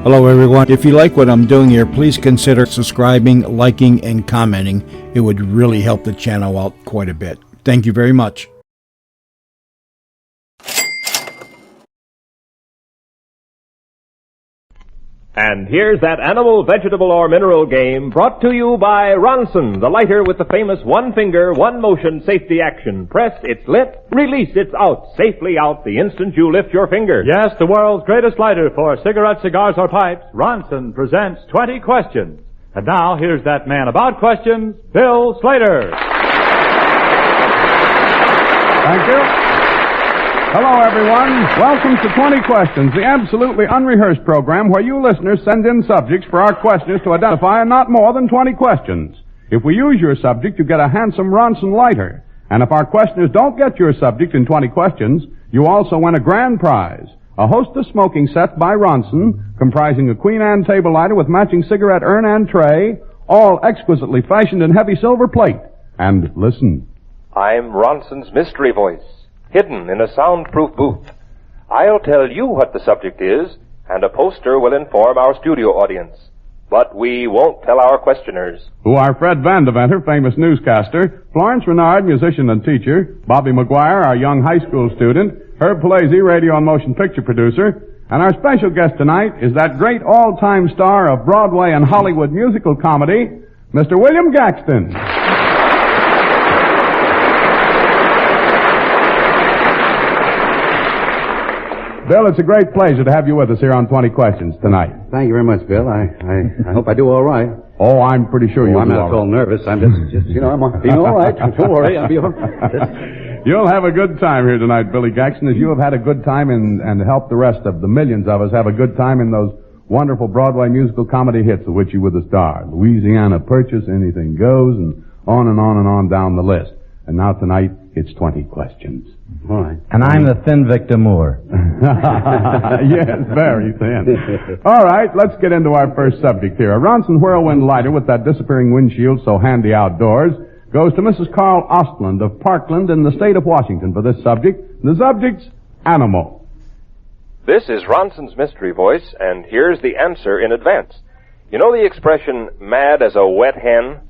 Hello, everyone. If you like what I'm doing here, please consider subscribing, liking, and commenting. It would really help the channel out quite a bit. Thank you very much. And here's that animal, vegetable, or mineral game brought to you by Ronson, the lighter with the famous one finger, one motion safety action. Press, it's lit. Release, it's out. Safely out the instant you lift your finger. Yes, the world's greatest lighter for cigarettes, cigars, or pipes, Ronson presents 20 Questions. And now, here's that man about questions, Bill Slater. Thank you. Hello, everyone. Welcome to 20 Questions, the absolutely unrehearsed program where you listeners send in subjects for our questioners to identify and not more than 20 questions. If we use your subject, you get a handsome Ronson lighter. And if our questioners don't get your subject in 20 questions, you also win a grand prize, a hostess smoking set by Ronson, comprising a Queen Anne table lighter with matching cigarette urn and tray, all exquisitely fashioned in heavy silver plate. And listen. I'm Ronson's mystery voice, hidden in a soundproof booth. I'll tell you what the subject is, and a poster will inform our studio audience. But we won't tell our questioners. Who are Fred Vandeventer, famous newscaster, Florence Renard, musician and teacher, Bobby McGuire, our young high school student, Herb Palazzi, radio and motion picture producer, and our special guest tonight is that great all-time star of Broadway and Hollywood musical comedy, Mr. William Gaxton. Bill, it's a great pleasure to have you with us here on 20 Questions tonight. Thank you very much, Bill. I hope I do all right. Oh, I'm pretty sure you'll I'm do not all at all right. nervous. I'm just I'm being all right. Don't worry, I'll be all right. You'll have a good time here tonight, Billy Gaxton, as you have had a good time and helped the rest of the millions of us have a good time in those wonderful Broadway musical comedy hits of which you were the star. Louisiana Purchase, Anything Goes, and on and on and on down the list. And now tonight, it's 20 Questions. All right. And I'm the thin Victor Moore. Yes, very thin. All right, let's get into our first subject here. A Ronson Whirlwind lighter with that disappearing windshield so handy outdoors goes to Mrs. Carl Ostland of Parkland in the state of Washington for this subject. The subject's animal. This is Ronson's mystery voice, and here's the answer in advance. You know the expression, mad as a wet hen?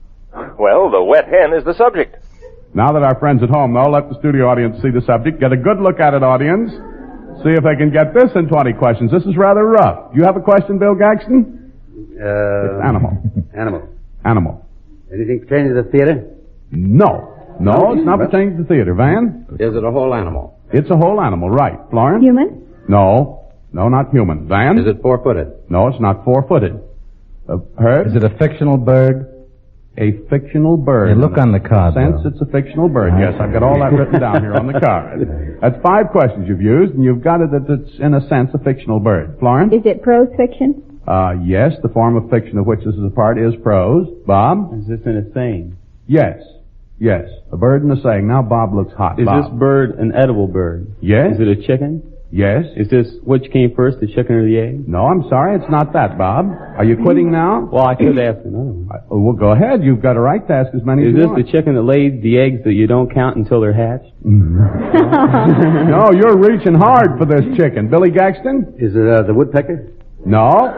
Well, the wet hen is the subject. Now that our friends at home know, let the studio audience see the subject. Get a good look at it, audience. See if they can get this in 20 questions. This is rather rough. You have a question, Bill Gaxton? It's animal. Animal. Anything pertaining to the theater? No, it's not pertaining to the theater. Van? Is it a whole animal? It's a whole animal, right. Florence? Human? No, not human. Van? Is it four-footed? No, it's not four-footed. Herb? Is it a fictional bird? A fictional bird. Hey, look on the card, Since though. it's a fictional bird. Yes, I've got all that written down here on the card. That's 5 questions you've used, and you've got it that it's, in a sense, a fictional bird. Florence? Is it prose fiction? Yes, the form of fiction of which this is a part is prose. Bob? Is this in a saying? Yes. A bird in a saying. Now Bob looks hot. Is Bob. this bird an edible bird? Yes. Is it a chicken? Yes. Is this which came first, the chicken or the egg? No, I'm sorry, it's not that, Bob. Are you quitting now? Well, I could ask another one. Well, go ahead. You've got a right to ask as many as Is you this want. the chicken that laid the eggs that you don't count until they're hatched? No, you're reaching hard for this chicken. Billy Gaxton? Is it the woodpecker? No.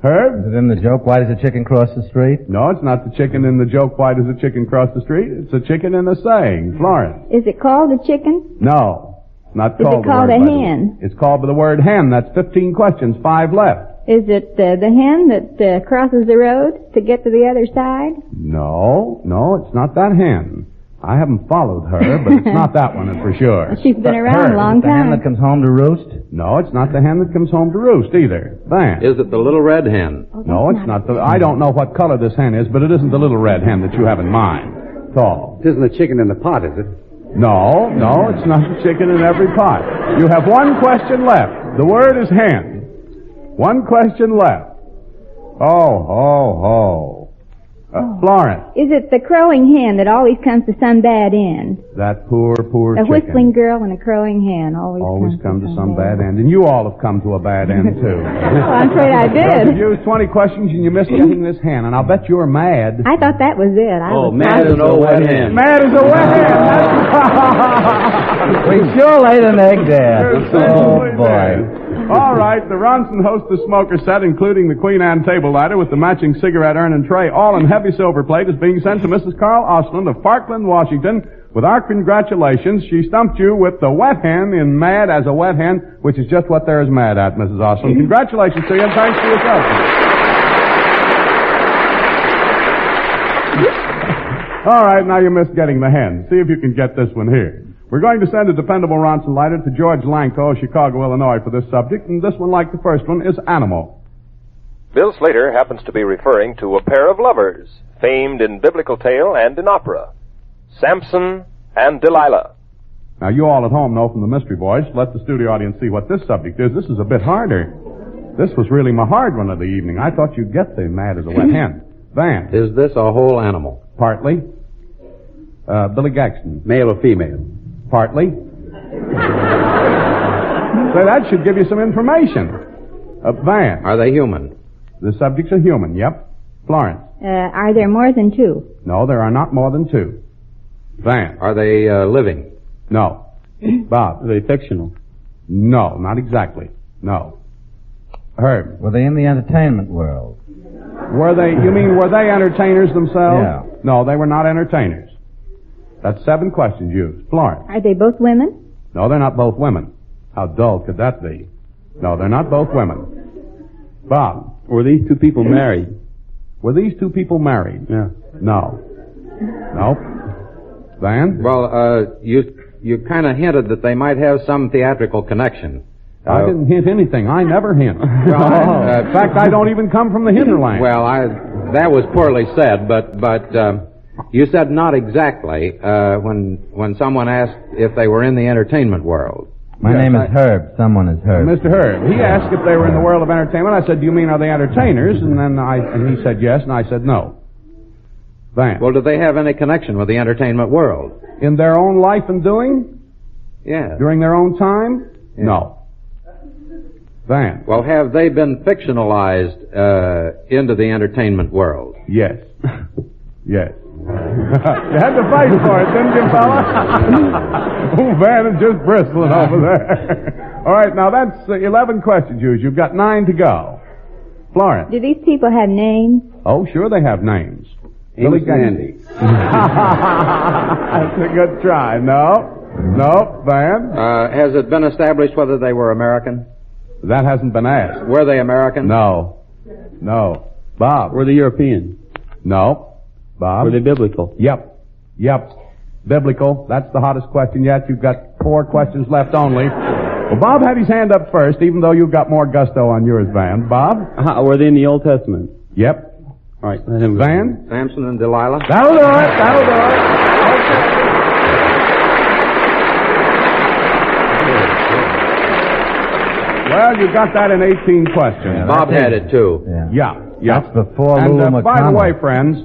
Herb? Is it in the joke, why does a chicken cross the street? No, it's not the chicken in the joke, why does a chicken cross the street? It's a chicken in the saying. Florence? Is it called a chicken? No. Not Is called it called the a word, hen? It's called by the word hen. That's 15 questions, 5 left. Is it the hen that crosses the road to get to the other side? No, it's not that hen. I haven't followed her, but it's not that one for sure. She's been around a long The hen time. that comes home to roost? No, it's not the hen that comes home to roost either. Van? Is it the little red hen? No, it's not the... I don't know what color this hen is, but it isn't the little red hen that you have in mind. At all. It isn't the chicken in the pot, is it? No, it's not the chicken in every pot. You have 1 question left. The word is hen. 1 question left. Florence. Is it the crowing hen that always comes to some bad end? That poor A chicken. whistling girl and a crowing hen always come to some bad end. And you all have come to a bad end, too. Oh, I'm afraid I did. You used 20 questions and you missed getting this hen, and I'll bet you're mad. I thought that was it. Mad as an old wet hen. Mad as a wet hen. We sure laid an egg there. You're Oh, certainly boy. mad. All right, the Ronson Hostess Smoker set, including the Queen Anne table ladder with the matching cigarette urn and tray, all in heavy silver plate, is being sent to Mrs. Carl Osland of Parkland, Washington. With our congratulations, she stumped you with the wet hen in Mad as a Wet Hen, which is just what there is mad at, Mrs. Osland. Congratulations to you, and thanks for yourself. All right, now you missed getting the hen. See if you can get this one here. We're going to send a dependable Ronson lighter to George Lanko, Chicago, Illinois, for this subject, and this one, like the first one, is animal. Bill Slater happens to be referring to a pair of lovers, famed in biblical tale and in opera, Samson and Delilah. Now, you all at home know from the Mystery Voice. Let the studio audience see what this subject is. This is a bit harder. This was really my hard one of the evening. I thought you'd get the Mad as a Wet Hen. Van. Is this a whole animal? Partly. Billy Gaxton. Male or female? Partly. So that should give you some information. Van. Are they human? The subject's a human, yep. Florence. Are there more than two? No, there are not more than two. Van. Are they living? No. Bob. Are they fictional? No, not exactly. No. Herb. Were they in the entertainment world? Were they entertainers themselves? Yeah. No, they were not entertainers. That's 7 questions used. Florence. Are they both women? No, they're not both women. How dull could that be? No, they're not both women. Bob. Were these two people married? Were these two people married? Yeah. No. Nope. Van? Well, you kind of hinted that they might have some theatrical connection. I didn't hint anything. I never hint. Well, in fact, I don't even come from the hinterland. Well, that was poorly said, but you said not exactly when someone asked if they were in the entertainment world. My name is Herb. Someone is Herb. Mr. Herb. He asked if they were in the world of entertainment. I said, do you mean are they entertainers? And then he said yes, and I said no. Van. Well, do they have any connection with the entertainment world? In their own life and doing? Yeah. During their own time? Yeah. No. Van. Well, have they been fictionalized into the entertainment world? Yes. Yes. You had to fight for it, didn't you, fella? Oh, Van is just bristling over there. All right, now that's 11 questions used. You've got 9 to go. Florence. Do these people have names? Oh, sure they have names. Billy Gandy. That's a good try. No. Van. Has it been established whether they were American? That hasn't been asked. Were they American? No. Bob. Were they European? No. Bob. Were they biblical? Yep. Biblical. That's the hottest question yet. You've got 4 questions left only. Well, Bob had his hand up first, even though you've got more gusto on yours, Van. Bob? Were they in the Old Testament? Yep. All right. Let him go. Van? Samson and Delilah? That'll do it. Okay. Well, you got that in 18 questions. Yeah, Bob had it, too. Yeah. That's before And Lulu by the McConnell. way, friends,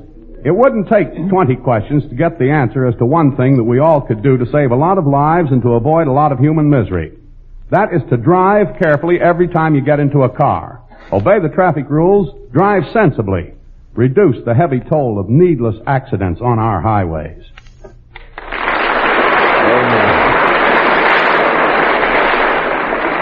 it wouldn't take 20 questions to get the answer as to one thing that we all could do to save a lot of lives and to avoid a lot of human misery. That is to drive carefully every time you get into a car. Obey the traffic rules. Drive sensibly. Reduce the heavy toll of needless accidents on our highways.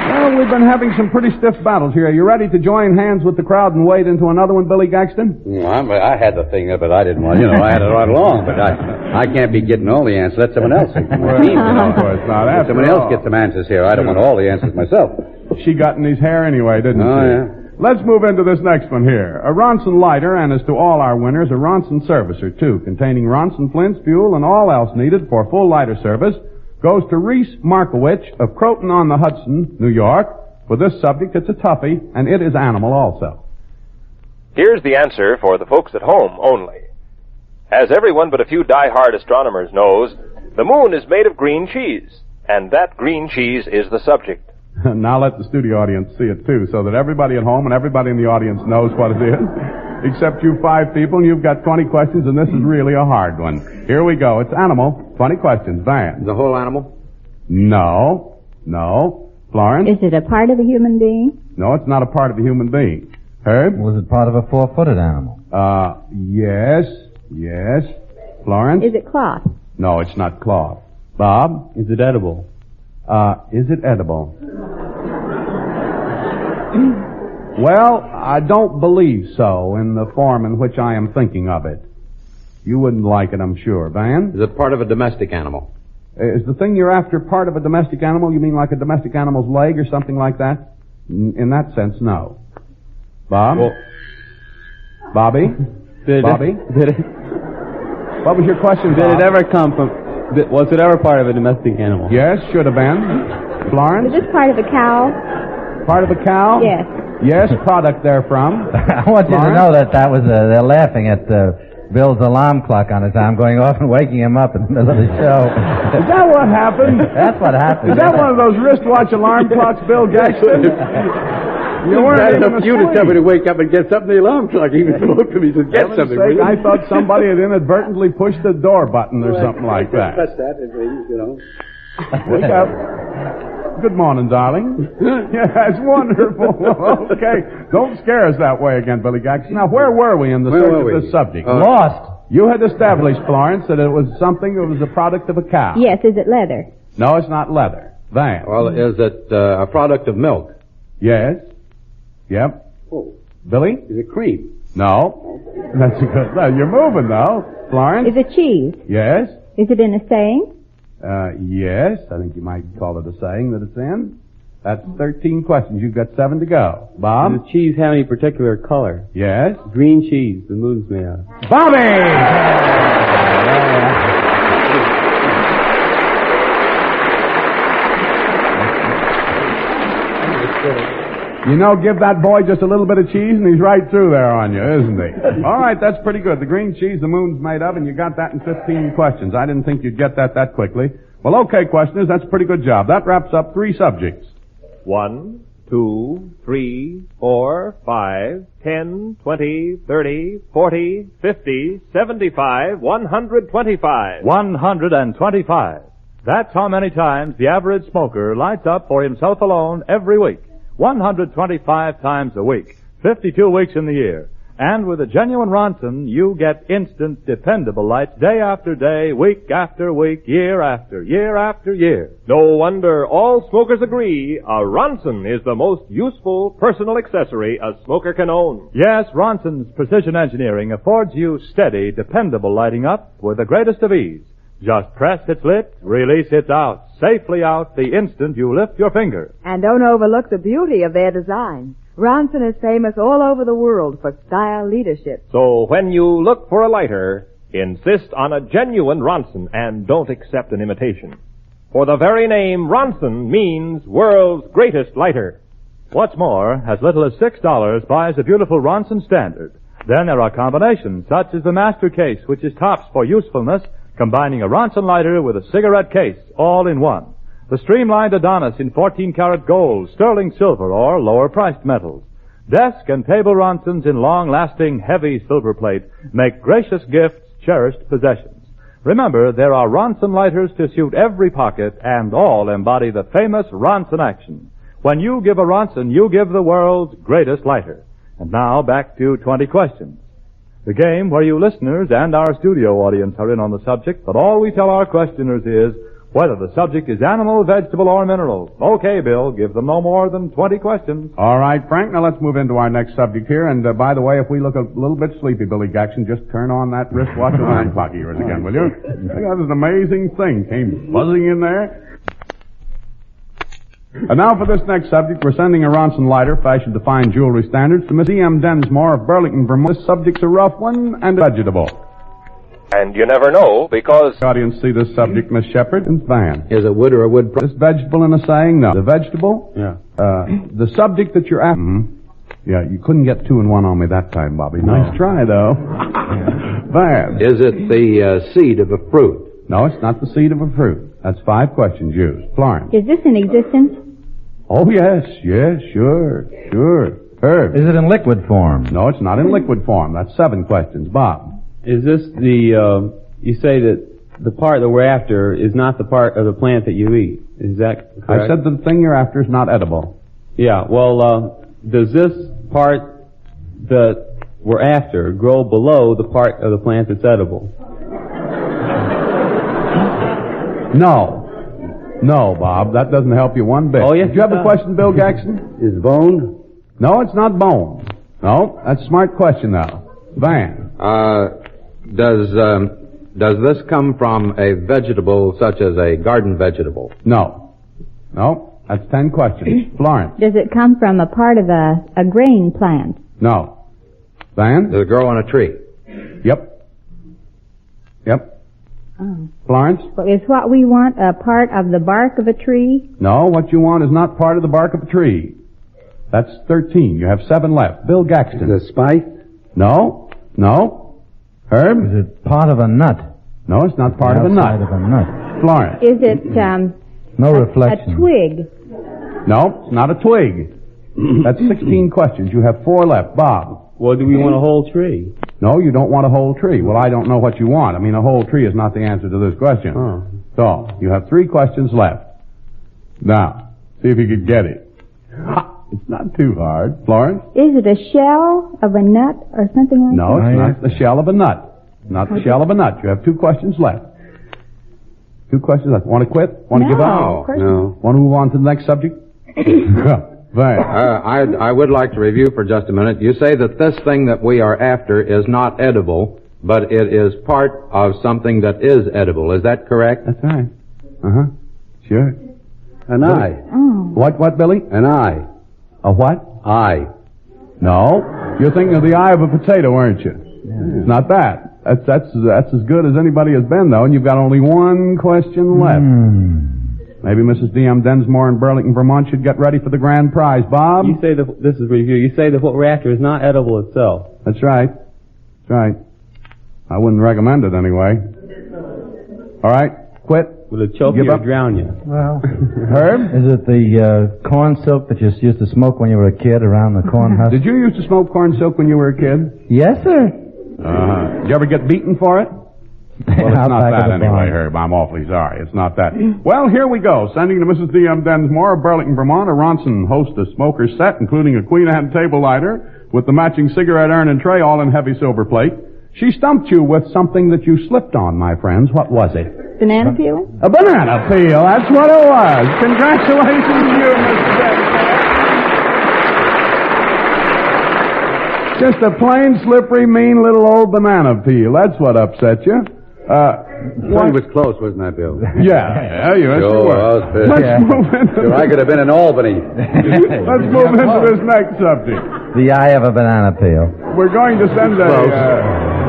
Well, we've been having some pretty stiff battles here. Are you ready to join hands with the crowd and wade into another one, Billy Gaxton? I had the thing, but I didn't want, I had it right along, but I can't be getting all the answers. Let someone else. Of course not. Let someone else get some answers here. I don't want all the answers myself. She got in his hair anyway, didn't she? Oh, yeah. Let's move into this next one here. A Ronson lighter, and as to all our winners, a Ronson servicer, too, containing Ronson flints, fuel, and all else needed for full lighter service, goes to Reese Markowitz of Croton-on-the-Hudson, New York. For this subject, it's a toughie, and it is animal also. Here's the answer for the folks at home only. As everyone but a few die-hard astronomers knows, the moon is made of green cheese, and that green cheese is the subject. Now let the studio audience see it, too, so that everybody at home and everybody in the audience knows what it is. Except you 5 people, and you've got 20 questions, and this is really a hard one. Here we go. It's animal. 20 questions. Van. The whole animal? No. Florence? Is it a part of a human being? No, it's not a part of a human being. Herb? Was it part of a 4-footed animal? Yes. Florence? Is it cloth? No, it's not cloth. Bob? Is it edible? Is it edible? Well, I don't believe so in the form in which I am thinking of it. You wouldn't like it, I'm sure. Van? Is it part of a domestic animal? Is the thing you're after part of a domestic animal? You mean like a domestic animal's leg or something like that? In that sense, no. Bob? Well, Bobby? Bobby? What was your question, Bob? Did it ever come from... Was it ever part of a domestic animal? Yes, should have been. Florence? Is this part of a cow? Part of a cow? Yes. Yes, product therefrom. I want you to know that was, they're laughing at Bill's alarm clock on his arm going off and waking him up in the middle of the show. Is that what happened? That's what happened. Is that one of those wristwatch alarm clocks, Bill Jackson? You weren't even You to tell me to wake up and get something the alarm clock. He even spoke to me. He said, get something. Sake, I thought somebody had inadvertently pushed the door button or something like that. That's that, you know. Wake up. Good morning, darling. Yeah, that's wonderful. Okay. Don't scare us that way again, Billy Jackson. Now, where were we in the search of this subject? Lost. You had established, Florence, that it was something that was a product of a cow. Yes, is it leather? No, it's not leather. Van. Well, is it a product of milk? Yes. Yep. Oh. Billy? Is it cream? No. That's a good... Well, you're moving, though. Florence? Is it cheese? Yes. Is it in a saying? Yes. I think you might call it a saying that it's in. That's 13 questions. You've got 7 to go. Bob? Does the cheese have any particular color? Yes. Green cheese, the moon's made out of. Bobby! You know, give that boy just a little bit of cheese and he's right through there on you, isn't he? All right, that's pretty good. The green cheese the moon's made of, and you got that in 15 questions. I didn't think you'd get that quickly. Well, okay, questioners, that's a pretty good job. That wraps up 3 subjects. 1, 2, 3, 4, 5, 10, 20, 30, 40, 50, 75, 125. 125. That's how many times the average smoker lights up for himself alone every week. 125 times a week, 52 weeks in the year. And with a genuine Ronson, you get instant, dependable lights day after day, week after week, year after year after year. No wonder all smokers agree a Ronson is the most useful personal accessory a smoker can own. Yes, Ronson's precision engineering affords you steady, dependable lighting up with the greatest of ease. Just press its lit, release its out, safely out the instant you lift your finger. And don't overlook the beauty of their design. Ronson is famous all over the world for style leadership. So when you look for a lighter, insist on a genuine Ronson and don't accept an imitation. For the very name Ronson means world's greatest lighter. What's more, as little as $6 buys a beautiful Ronson Standard. Then there are combinations such as the Master Case, which is tops for usefulness, combining a Ronson lighter with a cigarette case, all in one. The streamlined Adonis in 14-karat gold, sterling silver, or lower-priced metals. Desk and table Ronsons in long-lasting, heavy silver plate make gracious gifts, cherished possessions. Remember, there are Ronson lighters to suit every pocket, and all embody the famous Ronson action. When you give a Ronson, you give the world's greatest lighter. And now, back to 20 questions. The game where you listeners and our studio audience are in on the subject, but all we tell our questioners is whether the subject is animal, vegetable, or mineral. Okay, Bill, give them no more than 20 questions. All right, Frank, now let's move into our next subject here. And by the way, if we look a little bit sleepy, Billy Jackson, just turn on that wristwatch alarm clock of yours again, will you? That was an amazing thing. Came buzzing in there. And now for this next subject, we're sending a Ronson lighter, fashioned to fine jewelry standards, to Miss E.M. Densmore of Burlington, Vermont. This subject's a rough one and vegetable. And you never know, because... The audience see this subject, Miss Shepard, and Van. Is it wood or a wood This vegetable in a saying? No. The vegetable? Yeah. The subject that you're after. Mm-hmm. Yeah, you couldn't get 2 in 1 on me that time, Bobby. Nice try, though. Van. Is it the seed of a fruit? No, it's not the seed of a fruit. That's 5 questions used. Florence. Is this in existence? Oh, yes, sure. Herb. Is it in liquid form? No, it's not in liquid form. That's 7 questions. Bob. Is this the, you say that the part that we're after is not the part of the plant that you eat. Is that correct? I said the thing you're after is not edible. Yeah, well, does this part that we're after grow below the part of the plant that's edible? No, Bob, that doesn't help you one bit. Oh, yes, Did you have a question, Bill Jackson? Is bone? No, it's not bone. No, that's a smart question now. Van. Does this come from a vegetable such as a garden vegetable? No. No, that's 10 questions. Florence. Does it come from a part of a grain plant? No. Van. Does it grow on a tree? Yep. Oh. Florence. Well, is what we want a part of the bark of a tree? No, what you want is not part of the bark of a tree. That's 13. You have 7 left. Bill Gaxton. The spike? No. Herb? Is it part of a nut? No, it's not part of a nut. Of a nut. Florence. Is it No reflection. a twig? No, it's not a twig. That's 16 questions. You have 4 left. Bob. Well, do we want a whole tree? No, you don't want a whole tree. Well, I don't know what you want. I mean, a whole tree is not the answer to this question. Oh. So, you have 3 questions left. Now, see if you can get it. Ha! It's not too hard. Florence? Is it a shell of a nut or something like No, that? it's not the shell of a nut. Not the shell of a nut. You have 2 questions left. 2 questions left. Want to quit? Want to give up? No, of course not. Want to move on to the next subject? Right. I would like to review for just a minute. You say that this thing that we are after is not edible, but it is part of something that is edible. Is that correct? That's right. Uh-huh. Sure. An eye. Oh. What, Billy? An eye. A what? Eye. No. You're thinking of the eye of a potato, aren't you? Yeah. It's not that. That's as good as anybody has been, though, and you've got only 1 question left. Maybe Mrs. D.M. Densmore in Burlington, Vermont should get ready for the grand prize. Bob? You say that, this is review, you say that what we're after is not edible itself. That's right. That's right. I wouldn't recommend it anyway. All right. Quit. Will it choke Give you or up? drown you? Well, Herb? is it the corn silk that you used to smoke when you were a kid around the corn husk? Did you used to smoke corn silk when you were a kid? Yes, sir. Did you ever get beaten for it? Well, it's not that anyway, Herb. I'm awfully sorry. It's not that. Well, here we go. Sending to Mrs. D.M. Densmore of Burlington, Vermont, a Ronson Hostess smoker set, including a Queen Anne table lighter with the matching cigarette urn and tray, all in heavy silver plate. She stumped you with something that you slipped on, my friends. What was it? Banana peel? A banana peel. That's what it was. Congratulations to you, Mrs. Densmore. Just a plain, slippery, mean little old banana peel. That's what upset you. One was close, wasn't that, Bill? Yeah, you Sure, I was pissed. Let's move into Sure, I could have been in Albany. Let's move into this next subject. The eye of a banana peel. We're going to send a...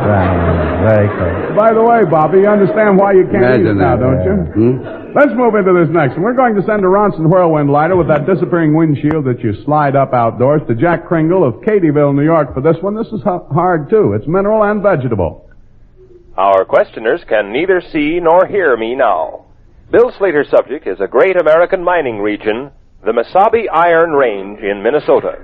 Very close. by the way, Bobby, you understand why you can't eat it Imagine now, that. don't you? Let's move into this next one. We're going to send a Ronson Whirlwind lighter with that disappearing windshield that you slide up outdoors to Jack Kringle of Katyville, New York for this one. This is hard, too. It's mineral and vegetable. Our questioners can neither see nor hear me now. Bill Slater's subject is a great American mining region, the Mesabi Iron Range in Minnesota.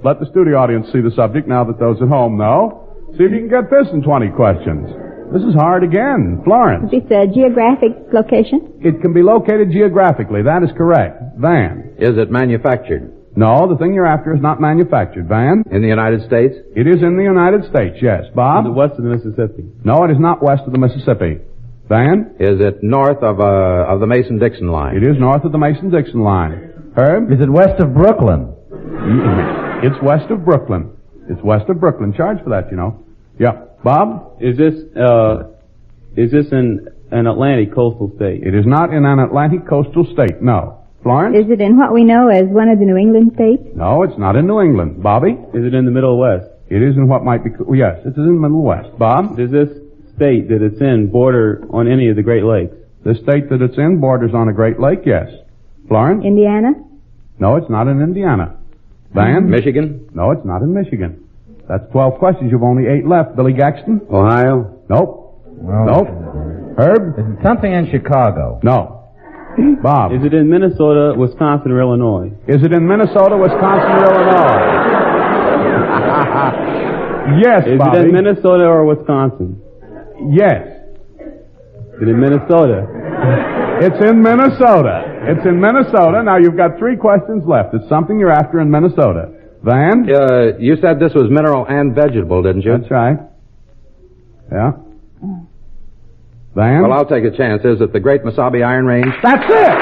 Let the studio audience see the subject now that those at home know. See if you can get this in 20 questions. This is hard again. Florence. It's a geographic location? It can be located geographically. That is correct. Van. Is it manufactured? No, the thing you're after is not manufactured. Van. In the United States? It is in the United States, yes. Bob? Is it west of the Mississippi? No, it is not west of the Mississippi. Van? Is it north of the Mason-Dixon line? It is north of the Mason-Dixon line. Herb? Is it west of Brooklyn? It's west of Brooklyn. It's west of Brooklyn. Charge for that, you know. Yeah. Bob? Is this in an Atlantic coastal state? It is not in an Atlantic coastal state, no. Florence? Is it in what we know as one of the New England states? No, it's not in New England. Bobby? Is it in the Middle West? It is in what might be... Yes, it is in the Middle West. Bob? Does this state that it's in border on any of the Great Lakes? The state that it's in borders on a Great Lake, yes. Florence? Indiana? No, it's not in Indiana. Van? Michigan? No, it's not in Michigan. That's 12 questions. You've only 8 left. Billy Gaxton? Ohio? Nope. Well, Nope. Herb? Is it something in Chicago? No. Bob? Is it in Minnesota, Wisconsin, or Illinois? Is it in Minnesota, Wisconsin, or Illinois? Yes, Is Bobby. it in Minnesota or Wisconsin? Yes. Is it in Minnesota? It's in Minnesota. It's in Minnesota. Now, you've got 3 questions left. It's something you're after in Minnesota. Van? You said this was mineral and vegetable, didn't you? That's right. Yeah. Van? Well, I'll take a chance. Is it the Great Mesabi Iron Range? That's it!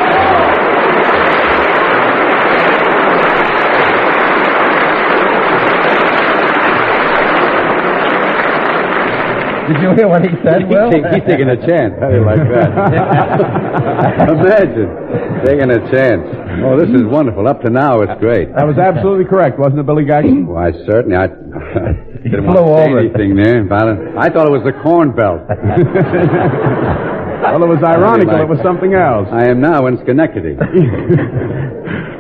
Did you hear what he said, Will? He's taking a chance. How do you like that? Imagine taking a chance. Oh, this is wonderful. Up to now, it's great. That was absolutely correct, wasn't it, Billy Gaxton? Why, certainly. I didn't want to say anything there about it. I thought it was the corn belt. Well, it was ironical. It was something else. I am now in Schenectady.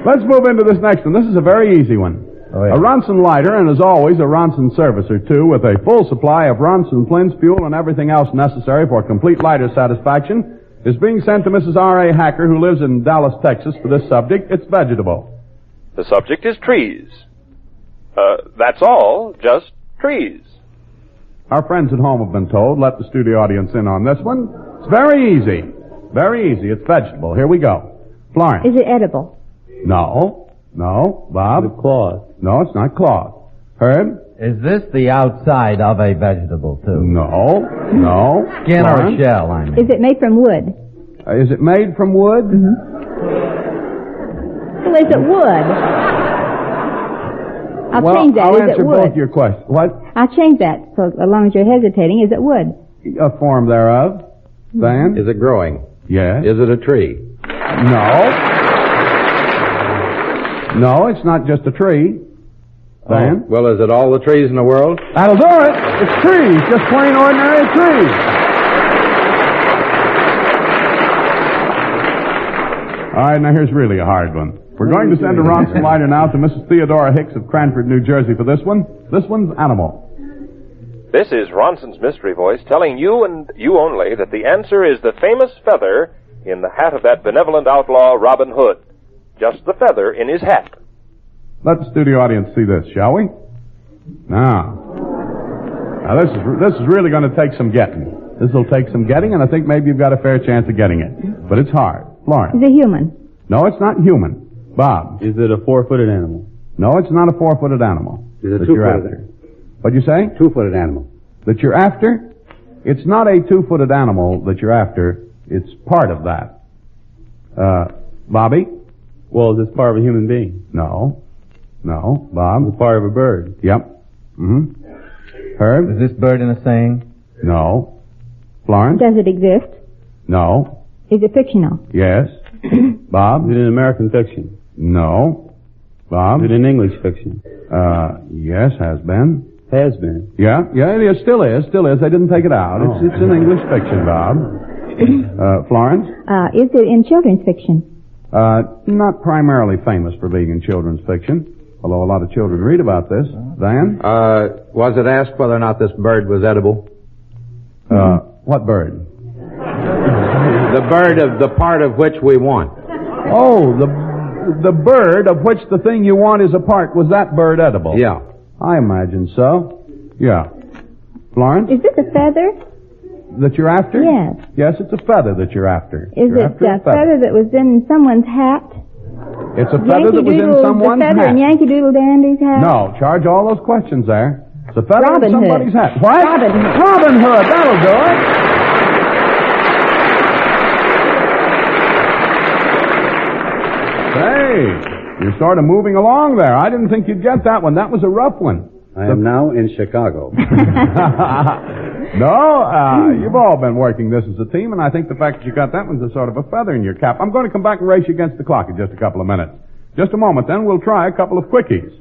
Let's move into this next one. This is a very easy one. Oh, yeah. A Ronson lighter, and as always, a Ronson servicer, too, with a full supply of Ronson flints, fuel, and everything else necessary for complete lighter satisfaction, is being sent to Mrs. R.A. Hacker, who lives in Dallas, Texas, for this subject. It's vegetable. The subject is trees. That's all, just trees. Our friends at home have been told. Let the studio audience in on this one. It's very easy. Very easy. It's vegetable. Here we go. Florence. Is it edible? No. No. Bob? The cloth. No, it's not cloth. Herb? Is this the outside of a vegetable, too? No. No. Skin or a Florence? shell, I mean. Is it made from wood? Is it made from wood? Mm-hmm. Well, is it wood? I'll change that. I'll Is answer it wood? both your questions. What? I'll change that, so as long as you're hesitating. Is it wood? A form thereof. Van? Is it growing? Yes. Is it a tree? No. No, it's not just a tree. Van? Oh, well, is it all the trees in the world? That'll do it. It's trees. Just plain ordinary trees. All right, now here's really a hard one. We're going to send a Ronson lighter now to Mrs. Theodora Hicks of Cranford, New Jersey for this one. This one's animal. This is Ronson's mystery voice telling you and you only that the answer is the famous feather in the hat of that benevolent outlaw, Robin Hood. Just the feather in his hat. Let the studio audience see this, shall we? Now this is really going to take some getting. This will take some getting, and I think maybe you've got a fair chance of getting it. But it's hard. Florence. Is it human? No, it's not human. Bob. Is it a 4-footed animal? No, it's not a 4-footed animal. Is it a that you're after. 2-footed? What'd you say? 2-footed animal. That you're after? It's not a 2-footed animal that you're after. It's part of that. Bobby? Well, is this part of a human being? No. No. Bob? Is it part of a bird? Yep. Mm-hmm. Herb? Is this bird in a saying? No. Florence? Does it exist? No. Is it fictional? Yes. Bob? Is it in American fiction? No. Bob? Is it in English fiction? Yes, has been. Has been. Yeah, it is. Still is. They didn't take it out. Oh. It's in English fiction, Bob. Florence? Is it in children's fiction? Not primarily famous for being in children's fiction, although a lot of children read about this. Van? Was it asked whether or not this bird was edible? What bird? The bird of the part of which we want. Oh, the bird of which the thing you want is a part. Was that bird edible? Yeah. I imagine so. Yeah. Florence? Is this a feather? That you're after? Yes. Yes, it's a feather that you're after. Is You're it after a feather that was in someone's hat? It's a feather that was in someone's the feather hat. in Yankee Doodle Dandy's hat? No, charge all those questions there. It's a feather Robin in somebody's Hood. hat. What? Robin Hood. Robin Hood, that'll do it. Hey, you're sort of moving along there. I didn't think you'd get that one. That was a rough one. I am now in Chicago. No, you've all been working this as a team, and I think the fact that you got that one's a sort of a feather in your cap. I'm going to come back and race you against the clock in just a couple of minutes. Just a moment, then we'll try a couple of quickies.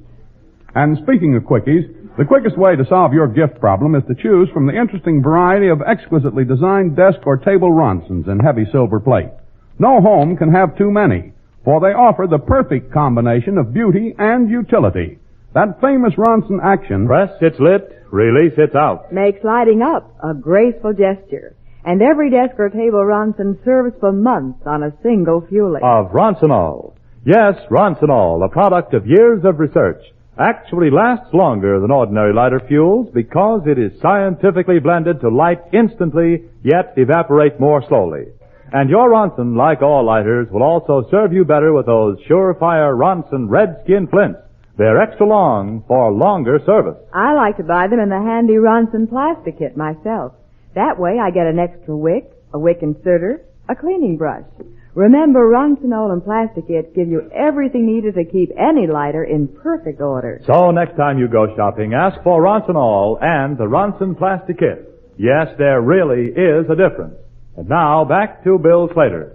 And speaking of quickies, the quickest way to solve your gift problem is to choose from the interesting variety of exquisitely designed desk or table Ronsons in heavy silver plate. No home can have too many, for they offer the perfect combination of beauty and utility. That famous Ronson action. Press, it's lit. Release, it's out. Makes lighting up a graceful gesture. And every desk or table Ronson serves for months on a single fueling. Of Ronsonol. Yes, Ronsonol, a product of years of research, actually lasts longer than ordinary lighter fuels because it is scientifically blended to light instantly, yet evaporate more slowly. And your Ronson, like all lighters, will also serve you better with those surefire Ronson red skin flints. They're extra long for longer service. I like to buy them in the handy Ronson plastic kit myself. That way I get an extra wick, a wick inserter, a cleaning brush. Remember, Ronsonol and plastic kits give you everything needed to keep any lighter in perfect order. So next time you go shopping, ask for Ronsonol and the Ronson plastic kit. Yes, there really is a difference. And now, back to Bill Slater.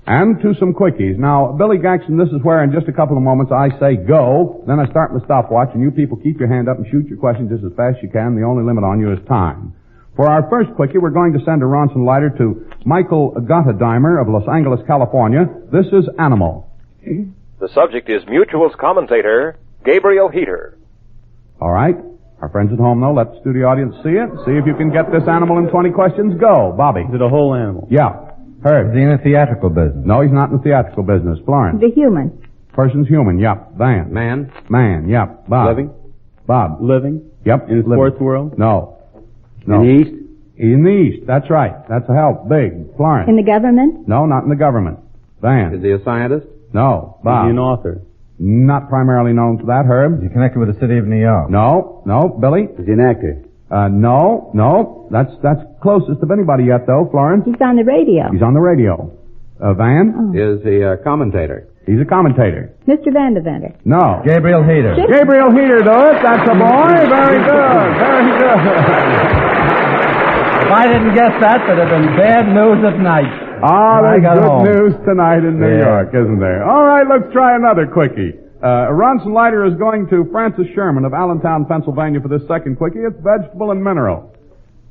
And to some quickies. Now, Billy Gaxton, this is where in just a couple of moments I say go, then I start my stopwatch, and you people keep your hand up and shoot your questions just as fast as you can. The only limit on you is time. For our first quickie, we're going to send a Ronson lighter to Michael Gottedimer of Los Angeles, California. This is Animal. The subject is Mutual's commentator, Gabriel Heater. All right. Our friends at home, though, let the studio audience see it. See if you can get this animal in 20 questions. Go, Bobby. Is it a whole animal? Yeah. Herb. Is he in the theatrical business? No, he's not in the theatrical business. Florence. The human. Person's human. Yep. Van. Man? Man. Yep. Bob. Living? Bob. Living? Yep. In the living. sports world? No. In the East? In the East. That's right. That's a help. Big. Florence. In the government? No, not in the government. Van. Is he a scientist? No. Bob. Is he an author? Not primarily known for that. Herb. Is he connected with the city of New York? No. No. Billy. Is he an actor? No. No. That's closest of anybody yet, though. Florence. He's on the radio. He's on the radio. Van. Is he a commentator? He's a commentator. Mr. Vandeventer. No. Gabriel Heater. Gabriel Heater, do it. That's a boy. Very good. Very good. If I didn't guess that, that'd have been bad news at night. Ah, there's got good home. news tonight in New York, isn't there? All right, let's try another quickie. A Ronson lighter is going to Francis Sherman of Allentown, Pennsylvania for this second quickie. It's vegetable and mineral.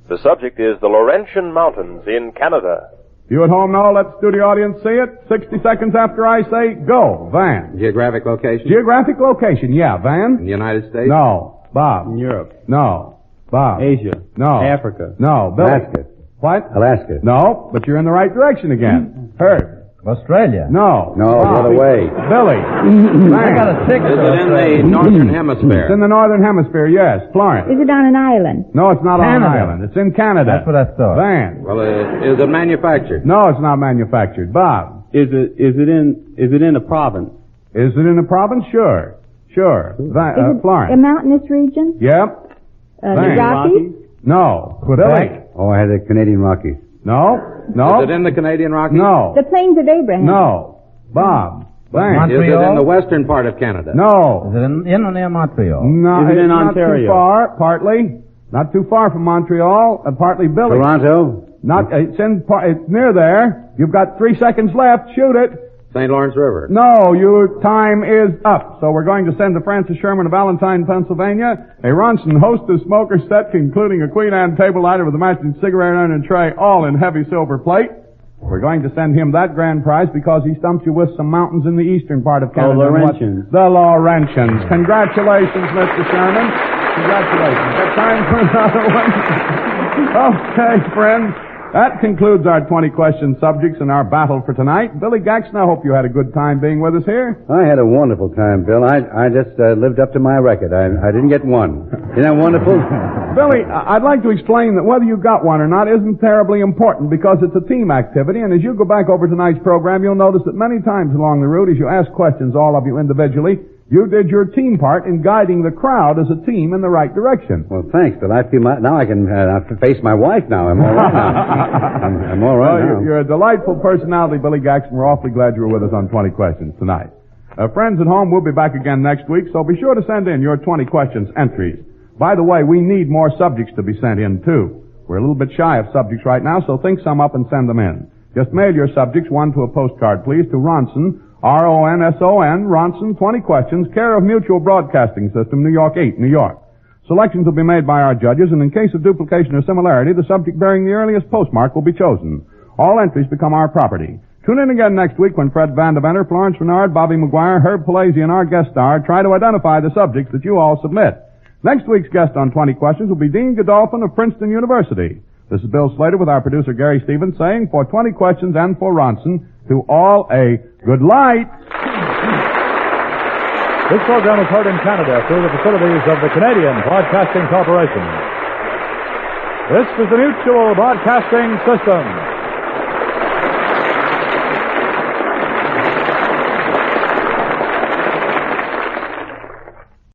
The subject is the Laurentian Mountains in Canada. You at home know, let the studio audience see it. 60 seconds after I say go. Van. Geographic location? Geographic location, yeah. Van? In the United States? No. Bob? In Europe? No. Bob? Asia? No. Africa? No. Billy? Alaska. What? Alaska. No, but you're in the right direction again. Herb? Australia. No. No, the Bob? other way. Billy? I got a tick. Is it in the northern It's hemisphere? in the northern hemisphere, yes. Florence? Is it on an island? No, it's not on an Canada. island. It's in Canada. That's what I thought. Van? Well, is it manufactured? No, it's not manufactured. Bob? Is it in a province? Is it in a province? Sure. Sure. Is it a Florence? mountainous region? Yep. The Thanks. Rockies? No. Quebec? Billy? Oh, I had the Canadian Rockies. No. No. Is it in the Canadian Rockies? No. The Plains of Abraham? No. Bob? Van? Is it Montreal? in the western part of Canada? No. Is it in or near Montreal? No, Is it it's in not Ontario? too far, partly. Not too far from Montreal, partly Billy. Toronto? Not, it's near there. You've got 3 seconds left. Shoot it. St. Lawrence River? No, your time is up. So we're going to send to Francis Sherman of Allentown, Pennsylvania, a Ronson Hostess smoker set, including a Queen Anne table lighter with a matching cigarette urn and tray, all in heavy silver plate. We're going to send him that grand prize because he stumped you with some mountains in the eastern part of Canada. Laurentians. The Laurentians. Congratulations, Mr. Sherman. Congratulations. Got time for another one? Okay, friends. That concludes our 20 question subjects and our battle for tonight. Billy Gaxton, I hope you had a good time being with us here. I had a wonderful time, Bill. I just lived up to my record. I didn't get one. Isn't that wonderful? Billy, I'd like to explain that whether you got one or not isn't terribly important because it's a team activity, and as you go back over tonight's program, you'll notice that many times along the route, as you ask questions, all of you individually, you did your team part in guiding the crowd as a team in the right direction. Well, thanks, Bill. I feel now I can face my wife now. I'm all right now. I'm all right now. You're a delightful personality, Billy Gaxton. We're awfully glad you were with us on 20 Questions tonight. Friends at home, we'll be back again next week, so be sure to send in your 20 Questions entries. By the way, we need more subjects to be sent in, too. We're a little bit shy of subjects right now, so think some up and send them in. Just mail your subjects, one to a postcard, please, to Ronson, R-O-N-S-O-N, Ronson, 20 Questions, care of Mutual Broadcasting System, New York 8, New York. Selections will be made by our judges, and in case of duplication or similarity, the subject bearing the earliest postmark will be chosen. All entries become our property. Tune in again next week when Fred Vandeventer, Florence Renard, Bobby McGuire, Herb Palazzi, and our guest star try to identify the subjects that you all submit. Next week's guest on 20 Questions will be Dean Godolphin of Princeton University. This is Bill Slater with our producer Gary Stevens saying, for 20 Questions and for Ronson, to all a good light. This program is heard in Canada through the facilities of the Canadian Broadcasting Corporation. This is the Mutual Broadcasting System.